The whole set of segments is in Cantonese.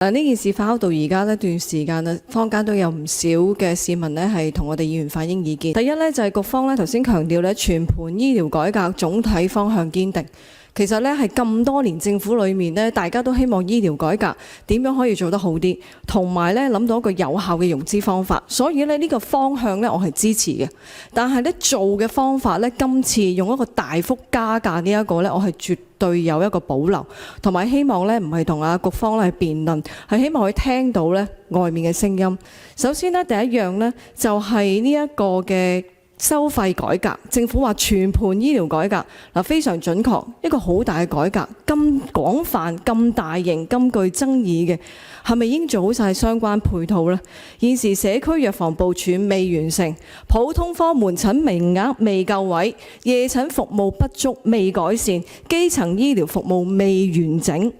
呢件事發酵到而家呢段時間啦，坊間都有唔少嘅市民呢係同我哋議員反映意見。第一呢，就係局方呢頭先強調呢全盤醫療改革總體方向堅定。其實呢係咁多年政府裏面呢，大家都希望醫療改革點樣可以做得好啲，同埋呢諗到一個有效嘅融資方法。所以呢個方向呢，我係支持嘅。但係呢做嘅方法呢，今次用一個大幅加價呢一個呢，我係絕對有一個保留，同埋希望呢唔係同局方呢去辯論，係希望佢聽到呢外面嘅聲音。首先呢，第一樣呢，就係呢一個嘅收費改革，政府話全盤醫療改革嗱，非常準確，一個好大嘅改革，咁廣泛、咁大型、咁具爭議嘅，係咪已經做好晒相關配套呢？現時社區藥房部署未完成，普通科門診名額未夠位，夜診服務不足未改善，基層醫療服務未完整。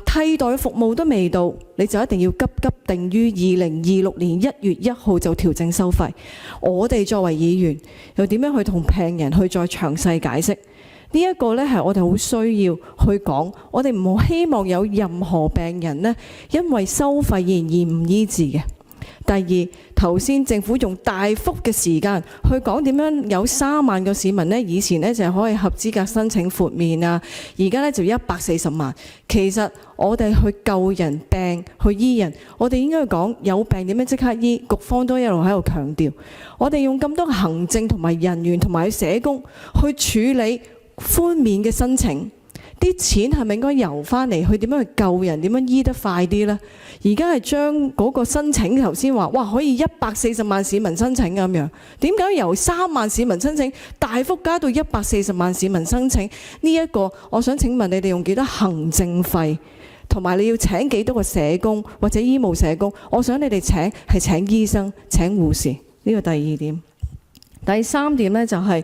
替代服務都未到，你就一定要急定於2026年1月1號就調整收費。我哋作為議員，又點樣去同病人去再詳細解釋？呢一個呢係我哋好需要去講，我哋唔好希望有任何病人呢因為收費而唔醫治嘅。第二，頭先政府用大幅嘅時間去講點樣有3萬個市民呢，以前呢就係可以合資格申請豁免啊，而家呢就140萬。其實我哋去救人病去醫人，我哋應該去講有病點樣即刻醫，局方都一路喺度強調。我哋用咁多行政同埋人員同埋社工去處理寬免嘅申請。啲錢係咪應該游翻嚟去點樣去救人，點樣醫得快啲呢？而家係將嗰個申請頭先話，哇可以140萬市民申請咁樣，點解由3萬市民申請大幅加到140萬市民申請？呢一個我想請問你哋用幾多行政費，同埋你要請幾多個社工或者醫務社工？我想你哋係請醫生、請護士。呢個第二點。第三點呢，就係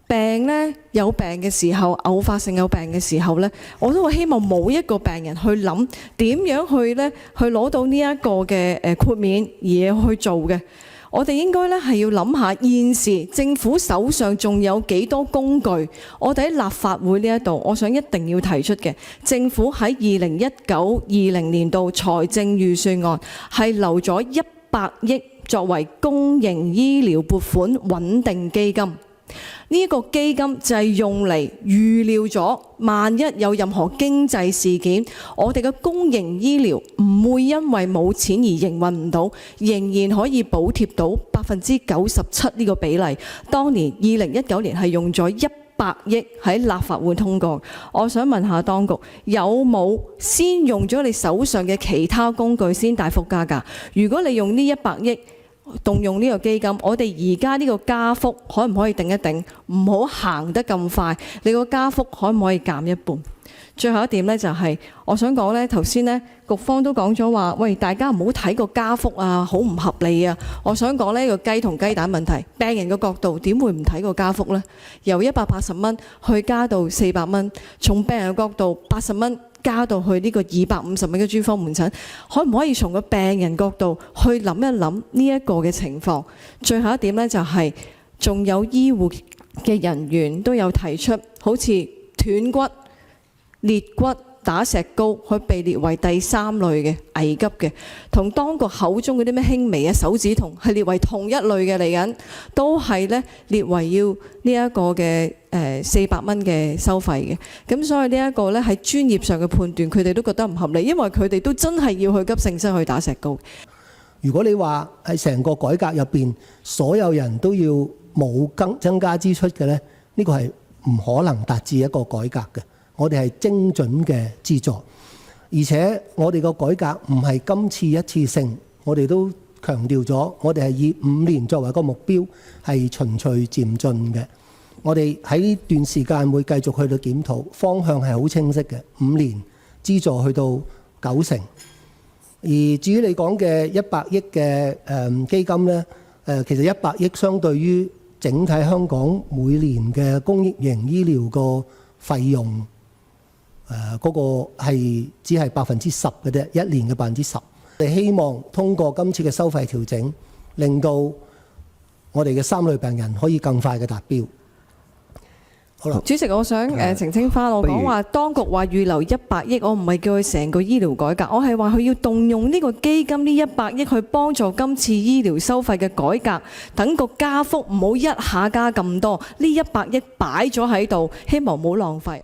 病呢，有病嘅時候，偶發性有病嘅時候呢，我都會希望冇一個病人去諗點樣去攞到呢一個嘅豁免而去做嘅。我哋應該呢係要諗下現時政府手上仲有幾多工具。我哋喺立法會呢一度，我想一定要提出嘅，政府喺2019-20年度財政預算案係留咗100億作為公營醫療撥款穩定基金。呢個基金就係用嚟預料咗，萬一有任何經濟事件，我哋嘅公營醫療唔會因為冇錢而營運唔到，仍然可以補貼到97%呢個比例。當年2019年係用咗100億喺立法會通過。我想問下當局，有冇先用咗你手上嘅其他工具先大幅加價？如果你用呢100億，動用呢個基金，我哋而家呢個加幅可唔可以定一定？唔好行得咁快，你個加幅可唔可以減一半？最後一點呢，就係我想講呢，頭先呢局方都講咗話，喂，大家唔好睇個加幅啊，好唔合理啊！我想講呢個雞同雞蛋問題，病人嘅角度點會唔睇個加幅呢？由180蚊去加到400蚊，從病人嘅角度80蚊。加到去呢個250蚊嘅專科門診，可唔可以從個病人角度去諗一諗呢一個嘅情況？最後一點呢，就係仲有醫護嘅人員都有提出，好似斷骨、裂骨、打石膏，佢被列為第3類嘅危急嘅，同當局口中嗰啲咩輕微嘅手指痛係列為同一類嘅嚟緊，都係呢列為要呢一個嘅400蚊嘅收費嘅。咁所以呢一個呢喺專業上嘅判斷，佢哋都覺得唔合理，因為佢哋都真係要去急症室去打石膏。如果你話喺成個改革入邊，所有人都要冇增加支出嘅呢，呢個係唔可能達至一個改革嘅。我哋係精準嘅資助，而且我哋個改革唔係今次一次性，我哋都強調咗，我哋係以5年作為一個目標，係循序漸進嘅。我哋喺呢段時間會繼續去到檢討，方向係好清晰嘅，5年資助去到90%。而至於你講嘅100億嘅基金呢，其實100億相對於整體香港每年嘅公營醫療個費用。嗰個係只係10%嘅啫，一年嘅10%。我哋希望通過今次嘅收費調整，令到我哋嘅3類病人可以更快嘅達標。好啦，主席，我想澄清翻，我講話當局話預留100億，我唔係叫佢成個醫療改革，我係話佢要動用呢個基金呢100億去幫助今次醫療收費嘅改革，等個加幅唔好一下加咁多，呢100億擺咗喺度，希望唔好浪費。